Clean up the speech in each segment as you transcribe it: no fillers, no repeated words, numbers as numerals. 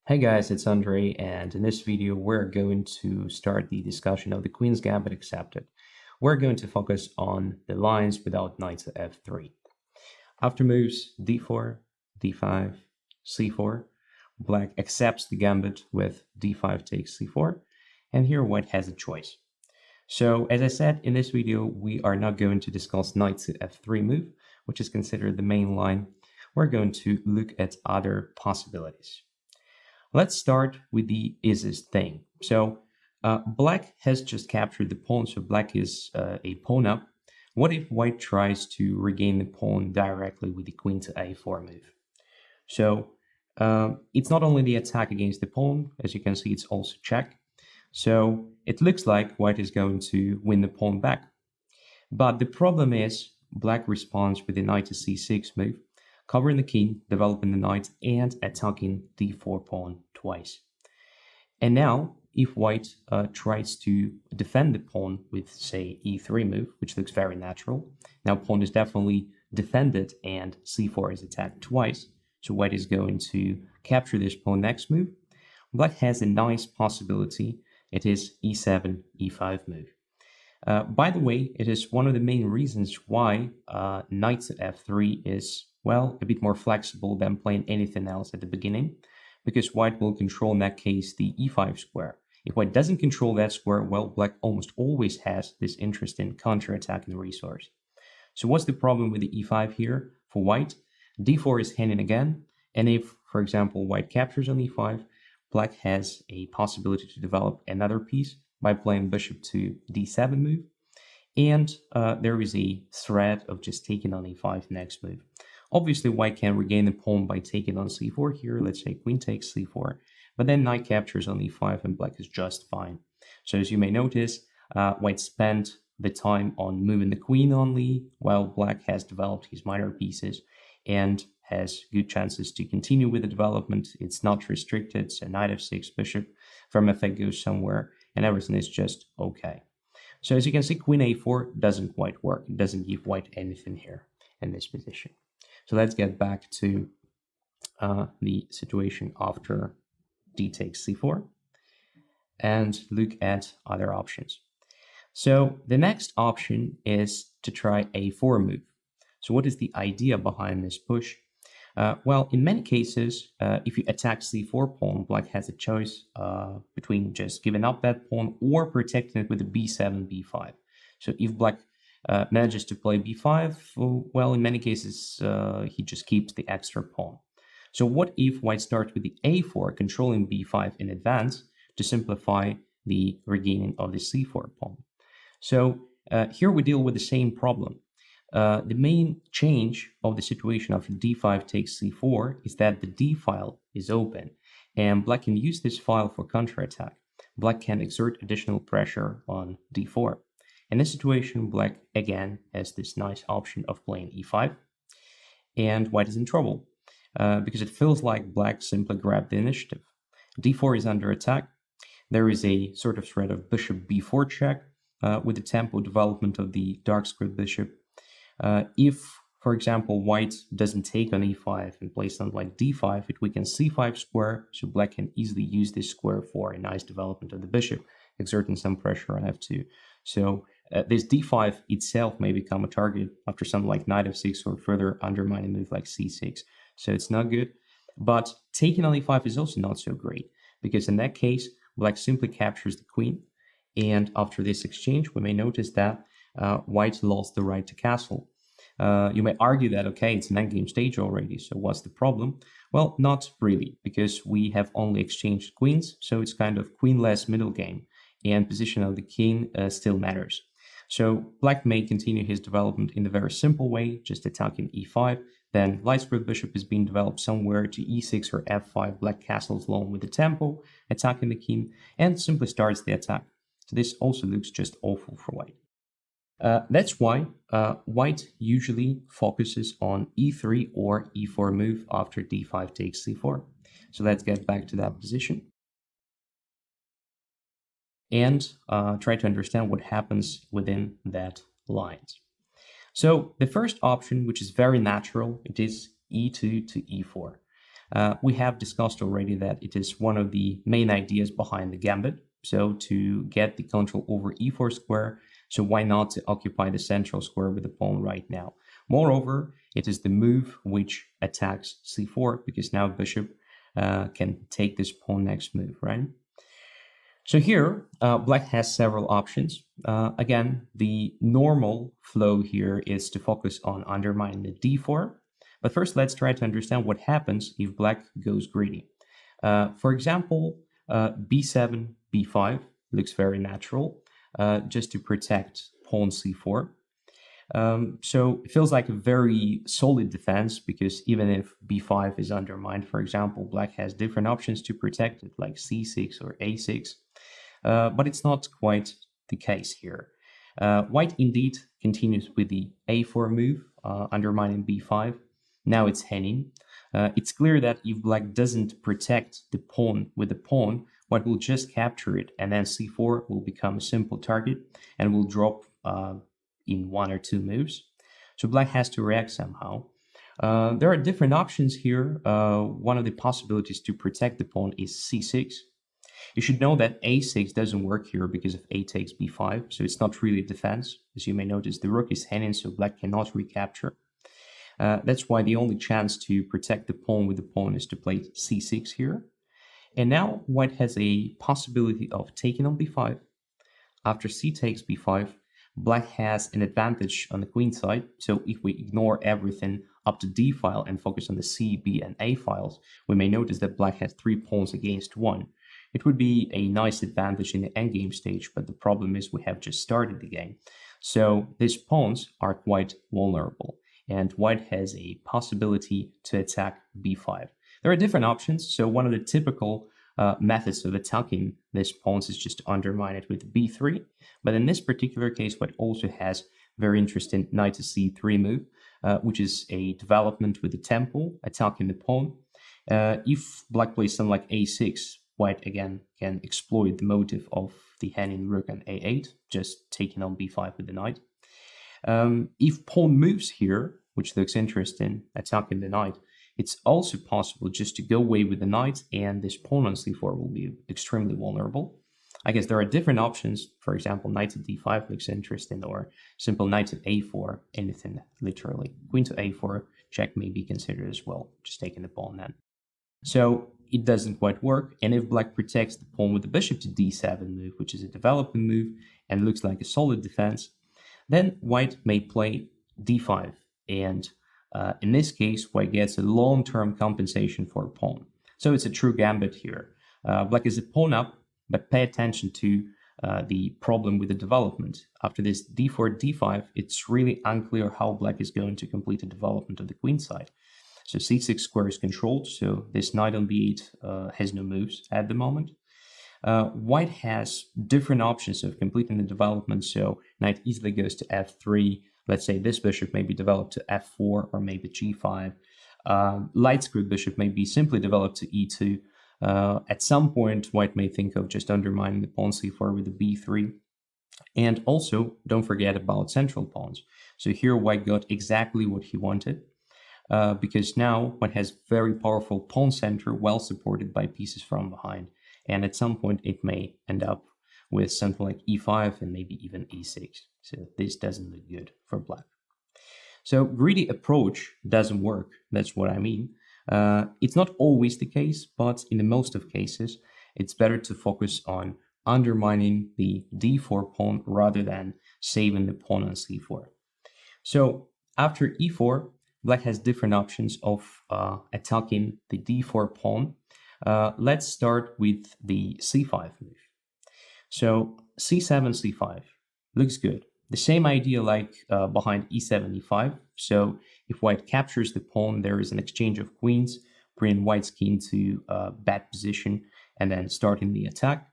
Hey guys, it's Andrey, and in this video we're going to start the discussion of the Queen's Gambit accepted. We're going to focus on the lines without knight to f3. After moves d4, d5, c4, black accepts the gambit with d5 takes c4, and here white has a choice. So as I said in this video, we are not going to discuss knight to f3 move, which is considered the main line. We're going to look at other possibilities. Let's start with the is thing. So black has just captured the pawn, so black is a pawn up. What if white tries to regain the pawn directly with the queen to a4 move? So it's not only the attack against the pawn, as you can see, it's also check. So it looks like white is going to win the pawn back. But the problem is black responds with the knight to c6 move, covering the king, developing the knight, and attacking d4 pawn twice. And now, if white tries to defend the pawn with, say, e3 move, which looks very natural, now pawn is definitely defended and c4 is attacked twice, so white is going to capture this pawn next move. Black has a nice possibility. It is e7, e5 move. By the way, it is one of the main reasons why knight to f3 is, well, a bit more flexible than playing anything else at the beginning, because white will control in that case the e5 square. If white doesn't control that square, well, black almost always has this interesting counter-attacking resource. So what's the problem with the e5 here for white? d4 is hanging again, and if, for example, white captures on e5, black has a possibility to develop another piece by playing bishop to d7 move, and there is a threat of just taking on e5 next move. Obviously, white can regain the pawn by taking on c4 here. Let's say queen takes c4, but then knight captures on e5 and black is just fine. So as you may notice, white spent the time on moving the queen only, while black has developed his minor pieces and has good chances to continue with the development. It's not restricted, so knight f6, bishop from f8 goes somewhere, and everything is just okay. So as you can see, queen a4 doesn't quite work. It doesn't give white anything here in this position. So let's get back to the situation after d takes c4 and look at other options. So the next option is to try a4 move. So what is the idea behind this push? Well, in many cases, if you attack c4 pawn, black has a choice between just giving up that pawn or protecting it with a b7, b5. So if black manages to play b5, well, in many cases, he just keeps the extra pawn. So what if white starts with the a4, controlling b5 in advance to simplify the regaining of the c4 pawn? So here we deal with the same problem. The main change of the situation after d5 takes c4 is that the d file is open, and black can use this file for counterattack. Black can exert additional pressure on d4. In this situation, black again has this nice option of playing e5, and white is in trouble because it feels like black simply grabbed the initiative. d4 is under attack. There is a sort of threat of bishop b4 check with the tempo development of the dark squared bishop. If, for example, white doesn't take on e5 and plays something like d5, it weakens c5 square, so black can easily use this square for a nice development of the bishop, exerting some pressure on f2. So this d5 itself may become a target after something like knight f6 or further undermining move like c6. So it's not good. But taking on e5 is also not so great, because in that case, black simply captures the queen. And after this exchange, we may notice that white lost the right to castle. You may argue that, okay, it's an endgame stage already, so what's the problem? Well, not really, because we have only exchanged queens, so it's kind of queenless middle game, and position of the king still matters. So black may continue his development in the very simple way, just attacking e5, then light squared bishop is being developed somewhere to e6 or f5, black castles along with the tempo, attacking the king, and simply starts the attack. So this also looks just awful for white. That's why white usually focuses on e3 or e4 move after d5 takes c4. So let's get back to that position and try to understand what happens within that line. So the first option, which is very natural, it is e2 to e4. We have discussed already that it is one of the main ideas behind the Gambit. So to get the control over e4 square, so why not to occupy the central square with the pawn right now? Moreover, it is the move which attacks c4, because now bishop can take this pawn next move, right? So here, black has several options. Again, the normal flow here is to focus on undermining the d4. But first, let's try to understand what happens if black goes greedy. For example, b7, b5 looks very natural, just to protect pawn c4. So it feels like a very solid defense, because even if b5 is undermined, for example, black has different options to protect it, like c6 or a6. But it's not quite the case here. White indeed continues with the a4 move, undermining b5. Now it's henning. It's clear that if black doesn't protect the pawn with the pawn, white will just capture it, and then c4 will become a simple target and will drop in one or two moves. So black has to react somehow. There are different options here. One of the possibilities to protect the pawn is c6. You should know that a6 doesn't work here because of a takes b5, so it's not really a defense. As you may notice, the rook is henning, so black cannot recapture. That's why the only chance to protect the pawn with the pawn is to play c6 here. And now white has a possibility of taking on b5. After c takes b5, black has an advantage on the queen side. So if we ignore everything up to d file and focus on the c, b, and a files, we may notice that black has 3 pawns against 1. It would be a nice advantage in the endgame stage, but the problem is we have just started the game. So these pawns are quite vulnerable, and white has a possibility to attack b5. There are different options. So one of the typical methods of attacking these pawns is just to undermine it with b3. But in this particular case, white also has very interesting knight to c3 move, which is a development with the tempo, attacking the pawn. If black plays something like a6, white again can exploit the motive of the henning rook on a8, just taking on b5 with the knight. If pawn moves here, which looks interesting, attacking the knight, it's also possible just to go away with the knight, and this pawn on c4 will be extremely vulnerable. I guess there are different options. For example, knight to d5 looks interesting, or simple knight to a4, anything literally. Queen to a4, check may be considered as well, just taking the pawn then. So it doesn't quite work, and if black protects the pawn with the bishop to d7 move, which is a developing move and looks like a solid defense, then white may play d5, and in this case, white gets a long-term compensation for a pawn. So it's a true gambit here. Black is a pawn up, but pay attention to the problem with the development. After this d4, d5, it's really unclear how black is going to complete the development of the queen side. So c6 square is controlled, so this knight on b8 has no moves at the moment. White has different options of completing the development, so knight easily goes to f3. Let's say this bishop may be developed to f4 or maybe g5. Light squared bishop may be simply developed to e2. At some point, white may think of just undermining the pawn c4 with the b3. And also, don't forget about central pawns. So here white got exactly what he wanted, because now white has very powerful pawn center, well supported by pieces from behind. And at some point, it may end up with something like e5 and maybe even e6. So this doesn't look good for black. So greedy approach doesn't work. That's what I mean. It's not always the case, but in the most of cases, it's better to focus on undermining the d4 pawn rather than saving the pawn on c4. So after e4, black has different options of attacking the d4 pawn. Let's start with the c5 move. So c7, c5 looks good. The same idea like behind e7, e5. So if white captures the pawn, there is an exchange of queens, bringing white's king to bad position and then starting the attack.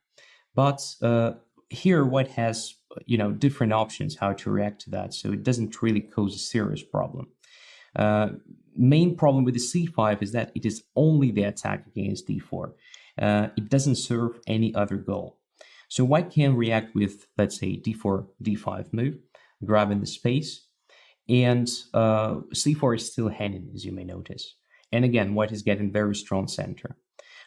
But here white has different options how to react to that, so it doesn't really cause a serious problem. Main problem with the c5 is that it is only the attack against d4. It doesn't serve any other goal. So white can react with, let's say, d4, d5 move, grabbing the space, and c4 is still henning, as you may notice. And again, white is getting very strong center.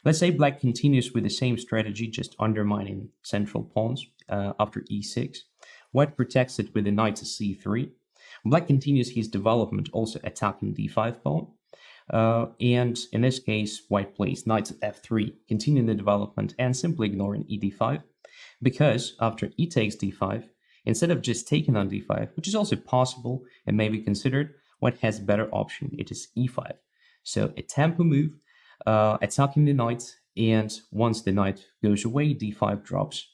Let's say black continues with the same strategy, just undermining central pawns after e6. White protects it with the knight to c3. Black continues his development, also attacking d5 pawn. And in this case, white plays knight to f3, continuing the development and simply ignoring ed5, because after e takes d5, instead of just taking on d5, which is also possible and may be considered, white has a better option. It is e5. So a tempo move, attacking the knight, and once the knight goes away, d5 drops.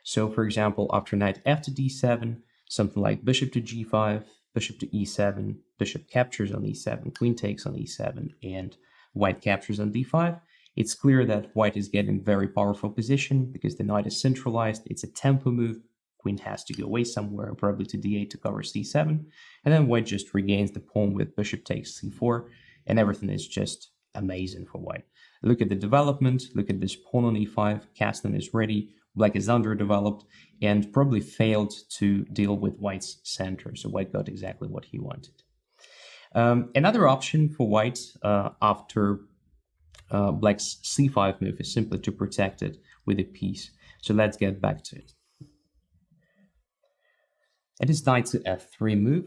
So for example, after knight f to d7, something like bishop to g5, bishop to e7, bishop captures on e7, queen takes on e7, and white captures on d5, it's clear that white is getting very powerful position because the knight is centralized. It's a tempo move. Queen has to go away somewhere, probably to d8 to cover c7, and then white just regains the pawn with bishop takes c4, and everything is just amazing for white. Look at the development, look at this pawn on e5, castle is ready, black is underdeveloped, and probably failed to deal with white's center, so white got exactly what he wanted. Another option for white after black's c5 move is simply to protect it with a piece. So let's get back to it. It is knight to f3 move.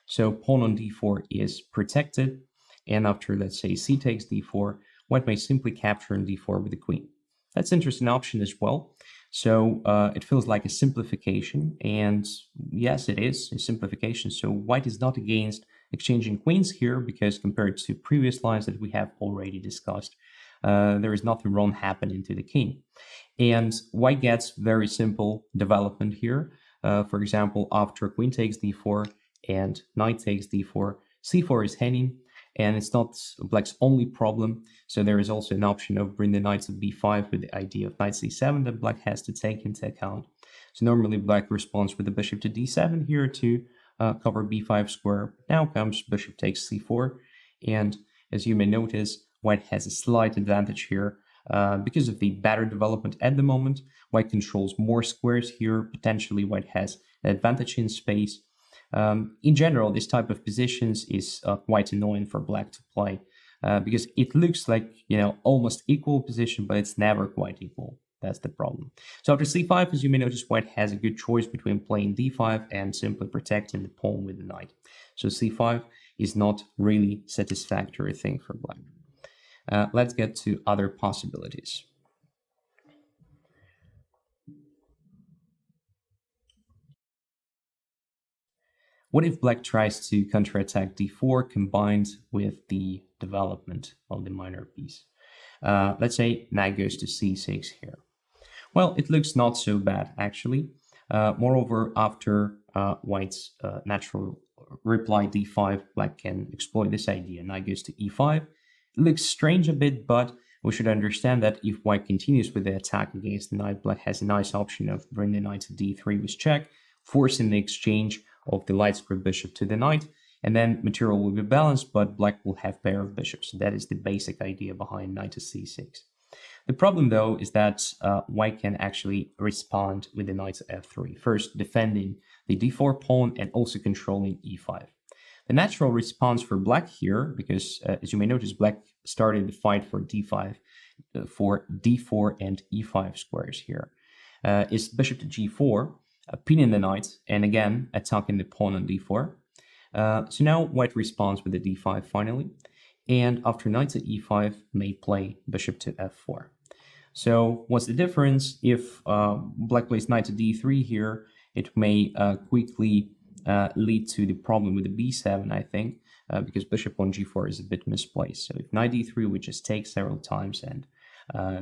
So pawn on d4 is protected. And after, let's say, c takes d4, white may simply capture on d4 with the queen. That's an interesting option as well. So it feels like a simplification. And yes, it is a simplification. So white is not against exchanging queens here because compared to previous lines that we have already discussed, there is nothing wrong happening to the king. And white gets very simple development here. For example, after queen takes d4 and knight takes d4, c4 is hanging, and it's not black's only problem. So there is also an option of bringing the knight to b5 with the idea of knight c7 that black has to take into account. So normally black responds with the bishop to d7 here to cover b5 square. Now comes bishop takes c4, and as you may notice, white has a slight advantage here. Because of the better development at the moment, white controls more squares here. Potentially, white has an advantage in space. In general, this type of positions is quite annoying for black to play because it looks like, almost equal position, but it's never quite equal. That's the problem. So after c5, as you may notice, white has a good choice between playing d5 and simply protecting the pawn with the knight. So c5 is not really satisfactory thing for black. Let's get to other possibilities. What if black tries to counterattack d4 combined with the development of the minor piece? Let's say knight goes to c6 here. Well, it looks not so bad, actually. Moreover, after white's natural reply d5, black can exploit this idea. Knight goes to e5. It looks strange a bit, but we should understand that if white continues with the attack against the knight, black has a nice option of bringing the knight to d3 with check, forcing the exchange of the light square bishop to the knight, and then material will be balanced, but black will have pair of bishops. That is the basic idea behind knight to c6. The problem, though, is that white can actually respond with the knight to f3, first defending the d4 pawn and also controlling e5. The natural response for black here, because as you may notice, black started the fight for d5, for d4 and e5 squares here, is bishop to g4, pinning the knight, and again attacking the pawn on d4. So now white responds with the d5 finally, and after knight to e5 may play bishop to f4. So what's the difference? If black plays knight to d3 here, it may quickly lead to the problem with the b7, I think, because bishop on g4 is a bit misplaced. So if knight d3, we just take several times, and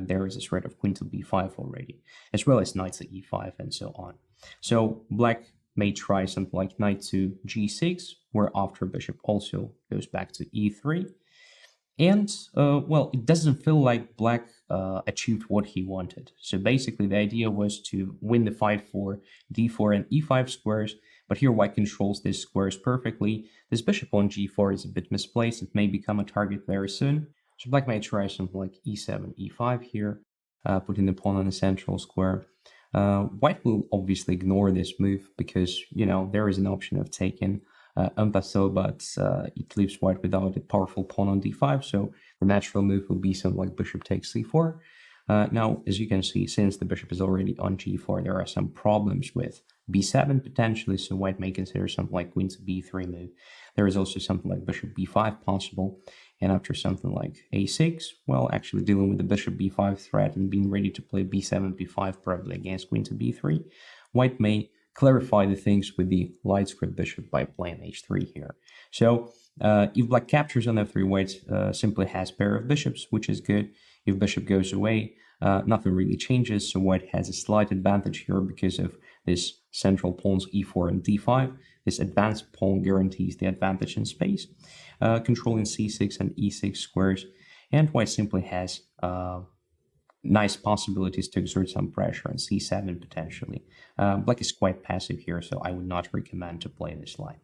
there is a threat of queen to b5 already, as well as knight to e5 and so on. So black may try something like knight to g6, where after bishop also goes back to e3. And, well, it doesn't feel like black achieved what he wanted. So basically, the idea was to win the fight for d4 and e5 squares, but here white controls these squares perfectly. This bishop on g4 is a bit misplaced. It may become a target very soon. So black may try something like e7, e5 here, putting the pawn on the central square. White will obviously ignore this move because, there is an option of taking impasse, but it leaves white without a powerful pawn on d5, so the natural move will be something like bishop takes c4. Now, as you can see, since the bishop is already on g4, there are some problems with b7 potentially, so white may consider something like queen to b3 move. There is also something like bishop b5 possible, and after something like a6, well, actually dealing with the bishop b5 threat and being ready to play b7, b5 probably against queen to b3, white may clarify the things with the light square bishop by playing h3 here. So if black captures on f3, white simply has pair of bishops, which is good. If bishop goes away, nothing really changes, so white has a slight advantage here because of this central pawns e4 and d5. This advanced pawn guarantees the advantage in space, controlling c6 and e6 squares, and white simply has nice possibilities to exert some pressure on c7 potentially. Black is quite passive here, so I would not recommend to play this line.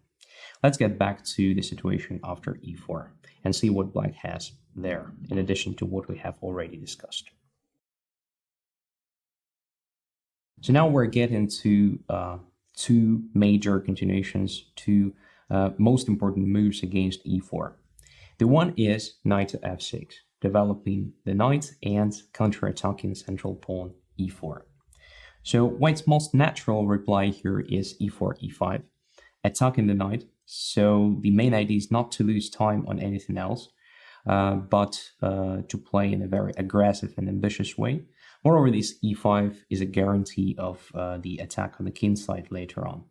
Let's get back to the situation after e4 and see what black has there, in addition to what we have already discussed. So now we're getting to two major continuations, two most important moves against e4. The one is knight to f6, developing the knight and counter-attacking central pawn e4. So white's most natural reply here is e4, e5, attacking the knight. So the main idea is not to lose time on anything else, but to play in a very aggressive and ambitious way. Moreover, this e5 is a guarantee of the attack on the king side later on.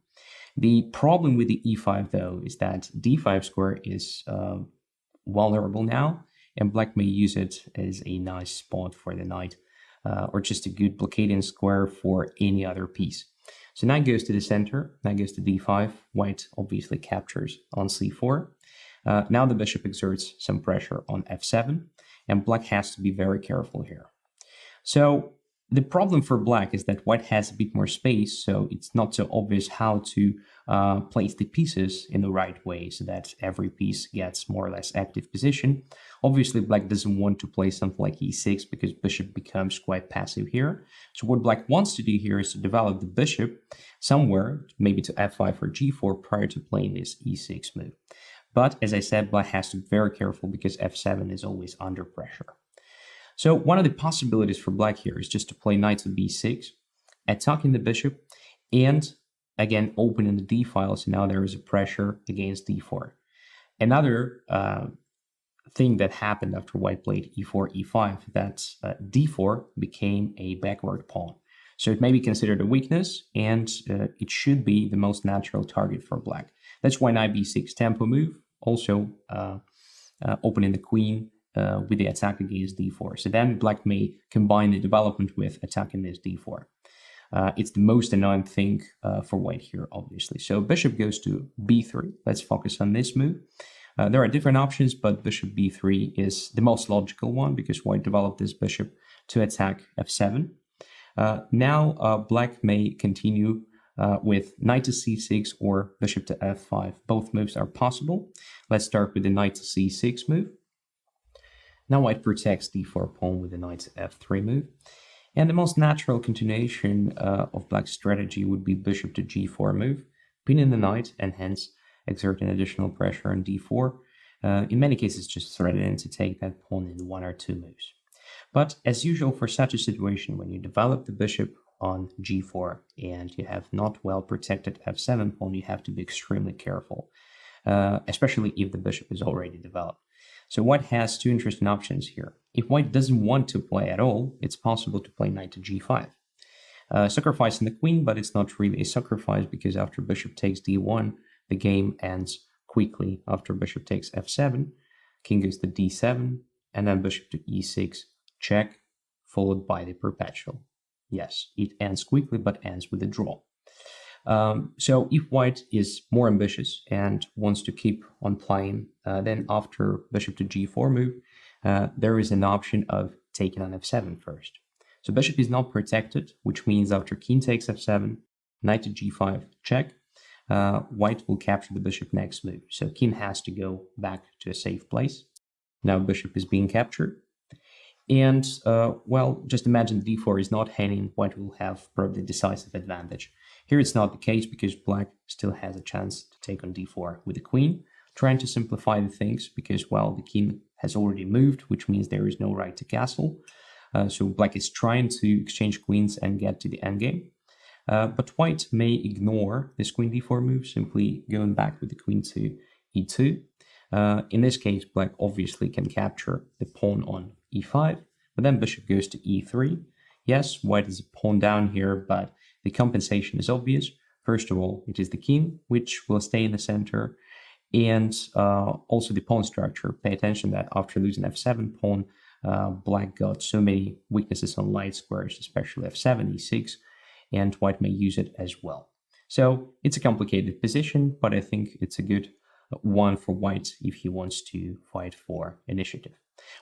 The problem with the e5, though, is that d5 square is vulnerable now, and black may use it as a nice spot for the knight, or just a good blockading square for any other piece. So knight goes to the center, knight goes to d5, white obviously captures on c4. Now the bishop exerts some pressure on f7, and black has to be very careful here. So the problem for black is that white has a bit more space, so it's not so obvious how to place the pieces in the right way so that every piece gets more or less active position. Obviously, black doesn't want to play something like e6 because bishop becomes quite passive here. So what black wants to do here is to develop the bishop somewhere, maybe to f5 or g4 prior to playing this e6 move. But as I said, black has to be very careful because f7 is always under pressure. So one of the possibilities for black here is just to play knight to b6, attacking the bishop, and again opening the d file, so now there is a pressure against d4. Another thing that happened after white played e4, e5, that d4 became a backward pawn. So it may be considered a weakness, and it should be the most natural target for black. That's why knight b6 tempo move, also opening the queen with the attack against d4. So then black may combine the development with attacking this d4. It's the most annoying thing for white here, obviously. So bishop goes to b3. Let's focus on this move. There are different options, but bishop b3 is the most logical one because white developed this bishop to attack f7. Now black may continue with knight to c6 or bishop to f5. Both moves are possible. Let's start with the knight to c6 move. Now white protects d4 pawn with the knight to f3 move. And the most natural continuation of black's strategy would be bishop to g4 move, pinning the knight and hence exerting additional pressure on d4. In many cases, just threatening to take that pawn in one or two moves. But as usual for such a situation, when you develop the bishop on g4 and you have not well protected f7 pawn, you have to be extremely careful, especially if the bishop is already developed. So white has two interesting options here. If white doesn't want to play at all, it's possible to play knight to g5. Sacrificing the queen, but it's not really a sacrifice because after bishop takes d1, the game ends quickly. After bishop takes f7, king goes to d7, and then bishop to e6, check, followed by the perpetual. Yes, it ends quickly, but ends with a draw. So if white is more ambitious and wants to keep on playing, then after bishop to g4 move, there is an option of taking on f7 first. So bishop is not protected, which means after king takes f7, knight to g5, check, white will capture the bishop next move. So king has to go back to a safe place. Now bishop is being captured. And, well, just imagine d4 is not hanging, white will have probably decisive advantage. Here it's not the case because black still has a chance to take on d4 with the queen, trying to simplify the things because, well, the king has already moved, which means there is no right to castle. So black is trying to exchange queens and get to the endgame. But white may ignore this queen d4 move, simply going back with the queen to e2. In this case, black obviously can capture the pawn on e5, but then bishop goes to e3. Yes, white is a pawn down here, but the compensation is obvious. First of all, it is the king, which will stay in the center, and also the pawn structure. Pay attention that after losing f7 pawn, black got so many weaknesses on light squares, especially f7, e6, and white may use it as well. So it's a complicated position, but I think it's a good one for white if he wants to fight for initiative.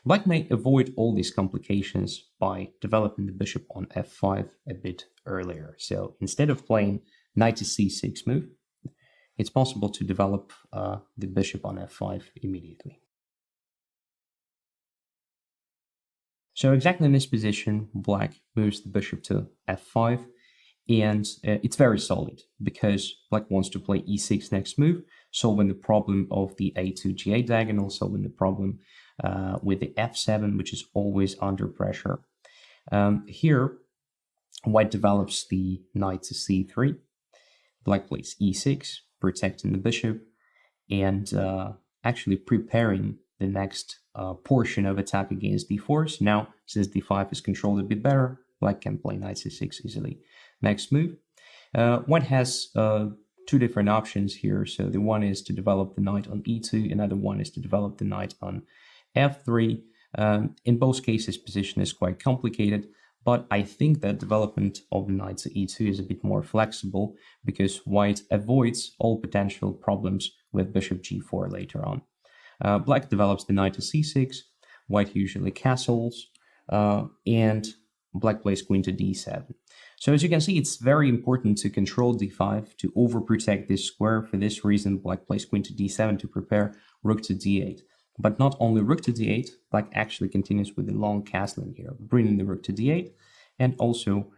Black may avoid all these complications by developing the bishop on f5 a bit earlier. So instead of playing knight to c6 move, it's possible to develop the bishop on f5 immediately. So exactly in this position, black moves the bishop to f5, and it's very solid because black wants to play e6 next move, solving the problem of the a2 g8 diagonal, solving the problem with the f7, which is always under pressure. Here, white develops the knight to c3, black plays e6, protecting the bishop, and actually preparing the next portion of attack against d4. So now, since d5 is controlled a bit better, black can play knight c6 easily. Next move. White has two different options here. So the one is to develop the knight on e2, another one is to develop the knight on f3. In both cases, position is quite complicated, but I think that development of the knight to e2 is a bit more flexible because white avoids all potential problems with bishop g4 later on. Black develops the knight to c6, white usually castles, and black plays queen to d7. So as you can see, it's very important to control d5, to overprotect this square. For this reason, black plays queen to d7 to prepare rook to d8. But not only rook to d8, black actually continues with the long castling here, bringing the rook to d8, and also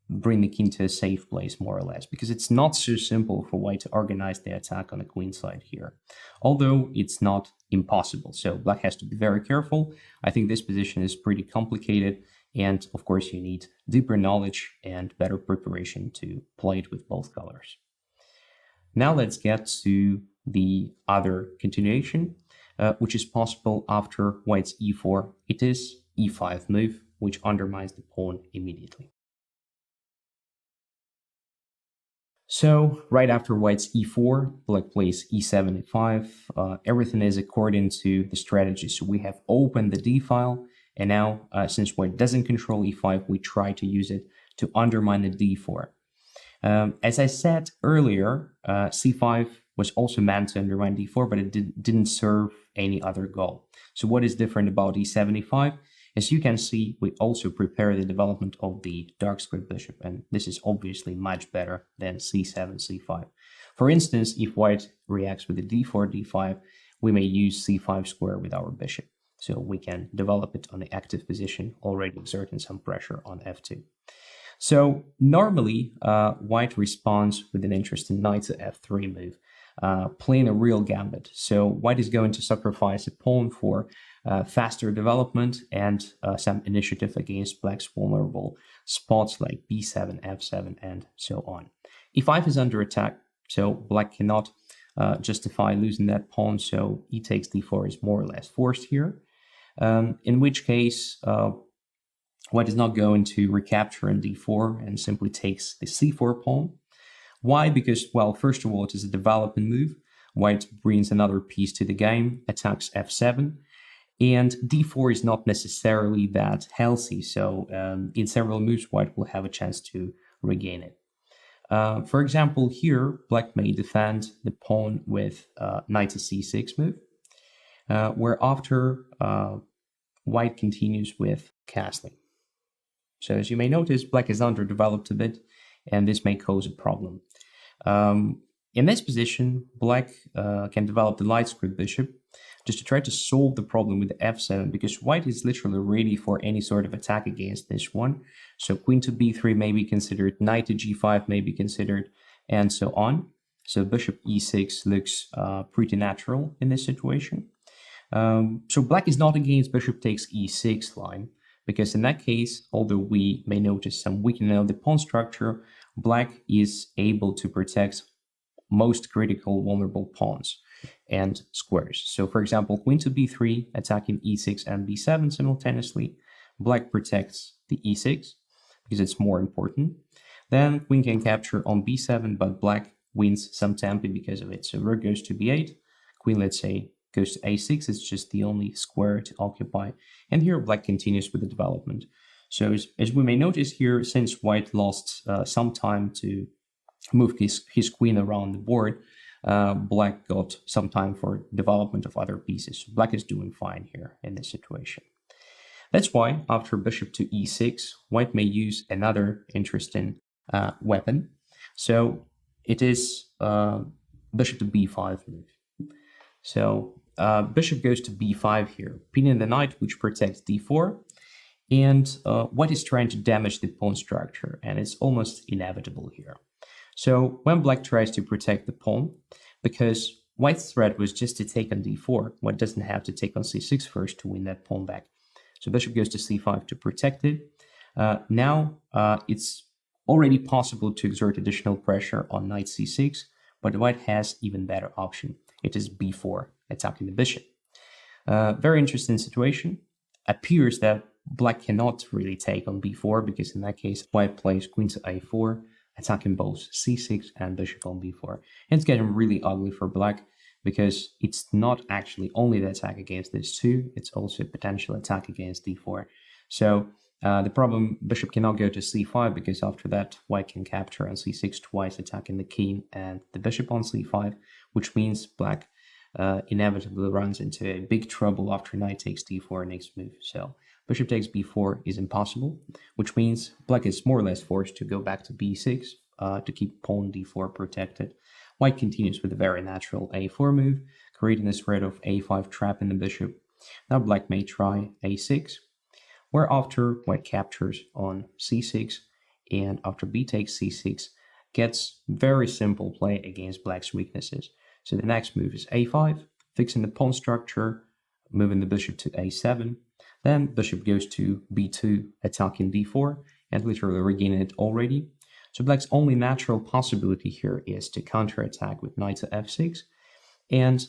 bring the king to a safe place, more or less, because it's not so simple for white to organize the attack on the queen side here, although it's not impossible. So black has to be very careful. I think this position is pretty complicated, and of course you need deeper knowledge and better preparation to play it with both colors. Now let's get to the other continuation, which is possible after white's e4. It is e5 move, which undermines the pawn immediately. So right after white's e4, black plays e7, e5. Everything is according to the strategy. So we have opened the d file, and now since white doesn't control e5, we try to use it to undermine the d4. As I said earlier, c5 was also meant to undermine d4, but it didn't serve any other goal. So what is different about e7, e5? As you can see, we also prepare the development of the dark squared bishop, and this is obviously much better than c7, c5. For instance, if white reacts with the d4, d5, we may use c5 square with our bishop. So we can develop it on the active position, already exerting some pressure on f2. So normally, white responds with an interesting knight to f3 move, playing a real gambit. So white is going to sacrifice a pawn for faster development and some initiative against black's vulnerable spots like b7, f7, and so on. e5 is under attack, so black cannot justify losing that pawn, so e takes d4 is more or less forced here, in which case white is not going to recapture in d4 and simply takes the c4 pawn. Why? Because, well, first of all, it is a development move. White brings another piece to the game, attacks f7, and d4 is not necessarily that healthy, so in several moves, white will have a chance to regain it. For example, here, black may defend the pawn with knight to c6 move, where after white continues with castling. So as you may notice, black is underdeveloped a bit, and this may cause a problem. In this position, black can develop the light squared bishop just to try to solve the problem with the f7, because white is literally ready for any sort of attack against this one. So queen to b3 may be considered, knight to g5 may be considered, and so on. So bishop e6 looks pretty natural in this situation. So black is not against bishop takes e6 line, because in that case, although we may notice some weakening of the pawn structure, black is able to protect most critical vulnerable pawns and squares. So for example, queen to b3 attacking e6 and b7 simultaneously, black protects the e6 because it's more important. Then queen can capture on b7, but black wins some tempo because of it. So rook goes to b8, queen, let's say, goes to a6, it's just the only square to occupy. And here black continues with the development. So as we may notice here, since white lost some time to move his queen around the board, black got some time for development of other pieces. So black is doing fine here in this situation. That's why after bishop to e6, white may use another interesting weapon. So it is bishop to b5 move. So bishop goes to b5 here, pinning the knight, which protects d4, and white is trying to damage the pawn structure, and it's almost inevitable here. So when black tries to protect the pawn, because white's threat was just to take on d4, white doesn't have to take on c6 first to win that pawn back. So bishop goes to c5 to protect it. Now it's already possible to exert additional pressure on knight c6, but white has even better option. It is b4, attacking the bishop. Very interesting situation. Appears that black cannot really take on b4, because in that case, white plays queen to a4, attacking both c6 and bishop on b4. And it's getting really ugly for black, because it's not actually only the attack against this two, it's also a potential attack against d4. So the problem, bishop cannot go to c5, because after that, white can capture on c6 twice, attacking the king and the bishop on c5, which means black inevitably runs into a big trouble after knight takes d4 next move. So bishop takes b4 is impossible, which means black is more or less forced to go back to b6 to keep pawn d4 protected. White continues with a very natural a4 move, creating this threat of a5 trap in the bishop. Now black may try a6, where after white captures on c6, and after b takes c6, gets very simple play against black's weaknesses. So the next move is a5, fixing the pawn structure, moving the bishop to a7. Then bishop goes to b2, attacking d4, and literally regaining it already. So black's only natural possibility here is to counterattack with knight to f6, and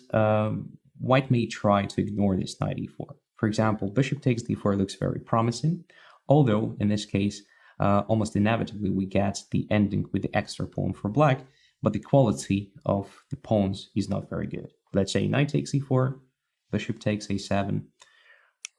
white may try to ignore this knight e4. For example, bishop takes d4 looks very promising, although in this case, almost inevitably we get the ending with the extra pawn for black, but the quality of the pawns is not very good. Let's say knight takes e4, bishop takes a7,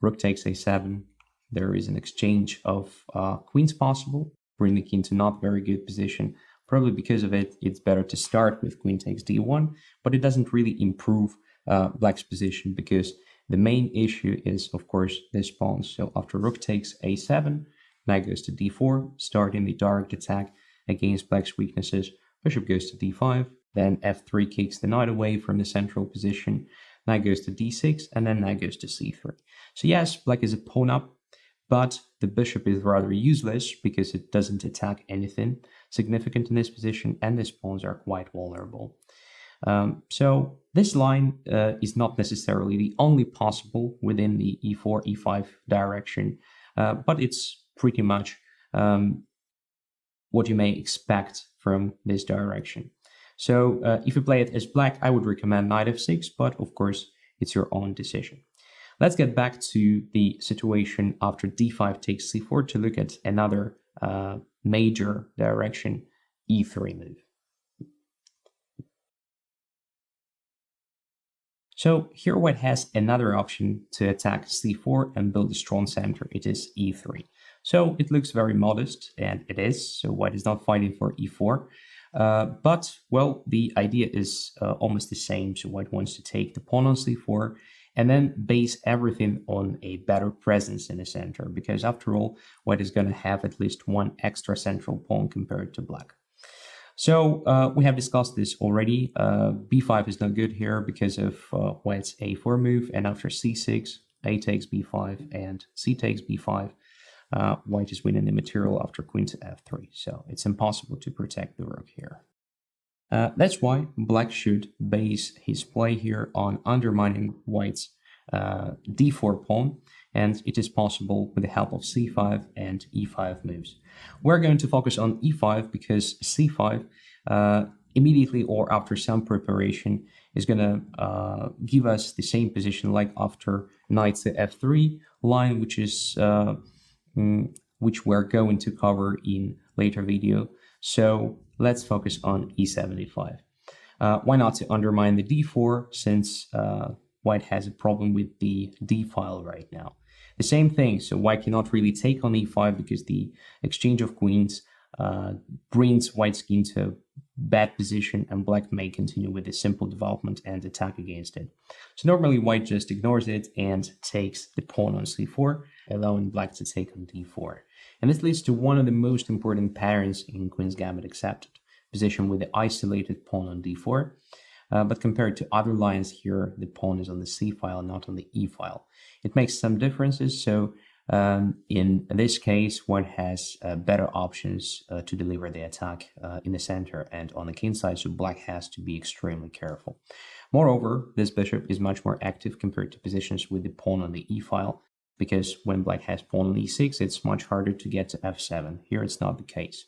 rook takes a7. There is an exchange of queens possible, bring the king to not very good position. Probably because of it, it's better to start with queen takes d1, but it doesn't really improve black's position, because the main issue is, of course, this pawn. So after rook takes a7, knight goes to d4, starting the direct attack against black's weaknesses. Bishop goes to d5, then f3 kicks the knight away from the central position. Knight goes to d6, and then knight goes to c3. So yes, black is a pawn up, but the bishop is rather useless because it doesn't attack anything significant in this position, and these pawns are quite vulnerable. So this line is not necessarily the only possible within the e4, e5 direction, but it's pretty much what you may expect from this direction. So if you play it as black, I would recommend knight f6, but of course, it's your own decision. Let's get back to the situation after d5 takes c4 to look at another major direction, e3 move. So here white has another option to attack c4 and build a strong center. It is e3. So it looks very modest, and it is. So white is not fighting for e4. But, well, the idea is almost the same. So white wants to take the pawn on c4 and then base everything on a better presence in the center, because after all, white is going to have at least one extra central pawn compared to black. So we have discussed this already. b5 is not good here because of white's a4 move, and after c6, a takes b5, and c takes b5. White is winning the material after queen to f3, so it's impossible to protect the rook here. That's why black should base his play here on undermining white's d4 pawn, and it is possible with the help of c5 and e5 moves. We're going to focus on e5 because c5 immediately or after some preparation is going to give us the same position like after knight to f3 line, which we're going to cover in later video. So let's focus on e75. Why not to undermine the d4 since white has a problem with the d file right now. The same thing, so white cannot really take on e5 because the exchange of queens brings white's king to a bad position, and black may continue with a simple development and attack against it. So normally white just ignores it and takes the pawn on c4, allowing black to take on d4. And this leads to one of the most important patterns in Queen's Gambit accepted, position with the isolated pawn on d4. But compared to other lines here, the pawn is on the c file, not on the e file. It makes some differences, so in this case, one has better options to deliver the attack in the center and on the king side, so black has to be extremely careful. Moreover, this bishop is much more active compared to positions with the pawn on the e file, because when black has pawn on e6, it's much harder to get to f7. Here it's not the case.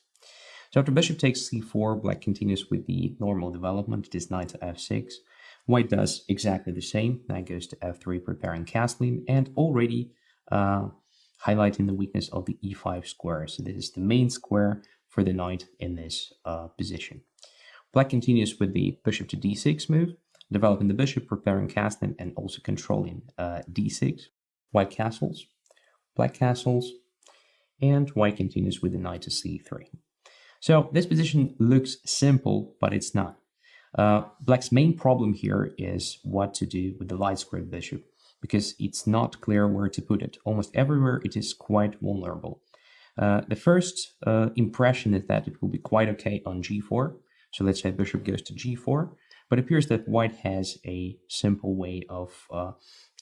So after bishop takes c4, black continues with the normal development. It is knight to f6. White does exactly the same. Knight goes to f3, preparing castling, and already highlighting the weakness of the e5 square. So this is the main square for the knight in this position. Black continues with the bishop to d6 move, developing the bishop, preparing castling, and also controlling d6. White castles, black castles, and white continues with the knight to c3. So this position looks simple, but it's not. Black's main problem here is what to do with the light squared bishop, because it's not clear where to put it. Almost everywhere it is quite vulnerable. The first impression is that it will be quite okay on g4. So let's say bishop goes to g4, but it appears that white has a simple way of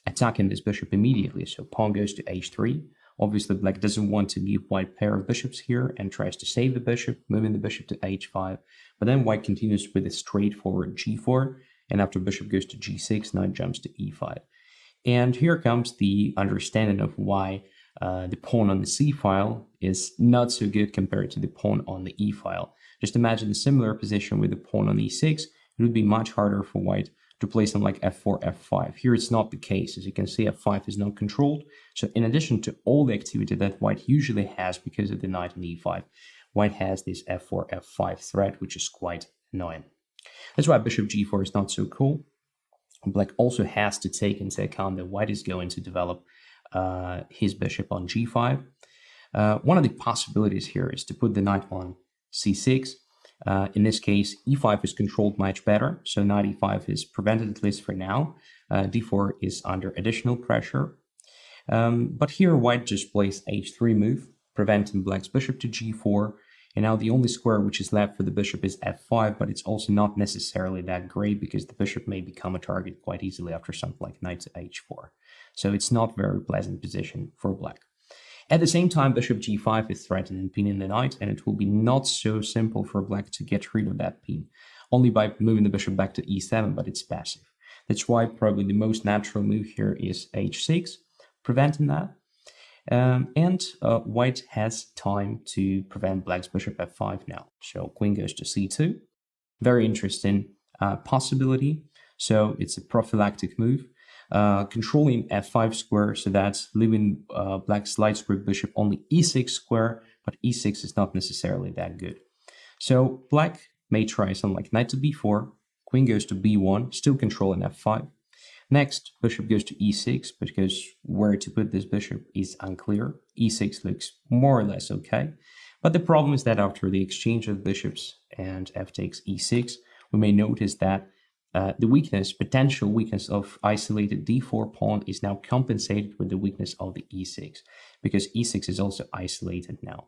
attacking this bishop immediately. So pawn goes to h3. Obviously, black doesn't want to give white pair of bishops here and tries to save the bishop, moving the bishop to h5. But then white continues with a straightforward g4, and after bishop goes to g6, knight jumps to e5. And here comes the understanding of why the pawn on the c file is not so good compared to the pawn on the e file. Just imagine a similar position with the pawn on e6. It would be much harder for white to play something like f4, f5. Here it's not the case. As you can see, f5 is not controlled. So in addition to all the activity that white usually has because of the knight on e5, white has this f4, f5 threat, which is quite annoying. That's why bishop g4 is not so cool. Black also has to take into account that white is going to develop his bishop on g5. One of the possibilities here is to put the knight on c6. In this case, e5 is controlled much better, so knight e5 is prevented at least for now. d4 is under additional pressure. But here white just plays h3 move, preventing black's bishop to g4. And now the only square which is left for the bishop is f5, but it's also not necessarily that great because the bishop may become a target quite easily after something like knight to h4. So it's not a very pleasant position for black. At the same time, bishop g5 is threatening pinning the knight, and it will be not so simple for black to get rid of that pin, only by moving the bishop back to e7, but it's passive. That's why probably the most natural move here is h6, preventing that. White has time to prevent black's bishop f5 now. So queen goes to c2. Very interesting possibility. So it's a prophylactic move. Controlling f5 square, so that's leaving black's light squared bishop only e6 square, but e6 is not necessarily that good. So black may try something like knight to b4, queen goes to b1, still controlling f5. Next, bishop goes to e6, because where to put this bishop is unclear. e6 looks more or less okay, but the problem is that after the exchange of bishops and f takes e6, we may notice that the potential weakness of isolated d4 pawn is now compensated with the weakness of the e6, because e6 is also isolated now.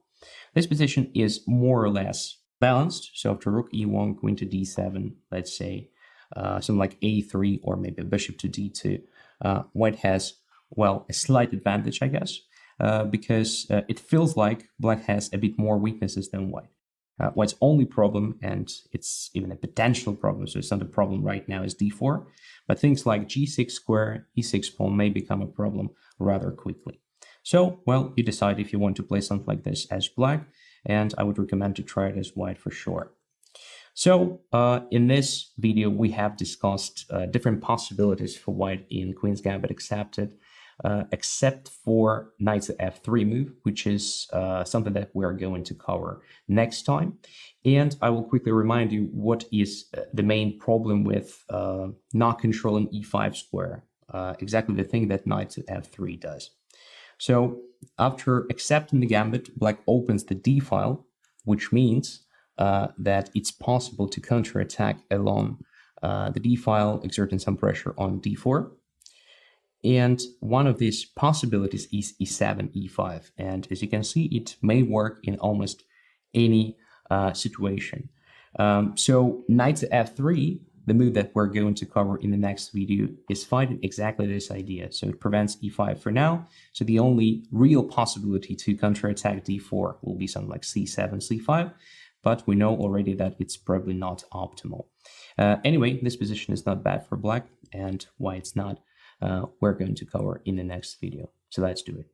This position is more or less balanced. So after rook e1, queen to d7, let's say something like a3 or maybe bishop to d2, white has, well, a slight advantage, I guess, because it feels like black has a bit more weaknesses than white. White's only problem, and it's even a potential problem, so it's not a problem right now, is d4, but things like g6 square, e6 pawn may become a problem rather quickly. So, well, you decide if you want to play something like this as black, and I would recommend to try it as white for sure. So, in this video, we have discussed different possibilities for white in Queen's Gambit accepted, except for knight to f3 move, which is something that we're going to cover next time. And I will quickly remind you what is the main problem with not controlling e5 square, exactly the thing that knight to f3 does. So after accepting the gambit, black opens the d file, which means that it's possible to counterattack along the d file, exerting some pressure on d4. And one of these possibilities is e7, e5. And as you can see, it may work in almost any situation. So knight to f3, the move that we're going to cover in the next video, is fighting exactly this idea. So it prevents e5 for now. So the only real possibility to counterattack d4 will be something like c7, c5. But we know already that it's probably not optimal. Anyway, this position is not bad for black, and why it's not, we're going to cover in the next video. So let's do it.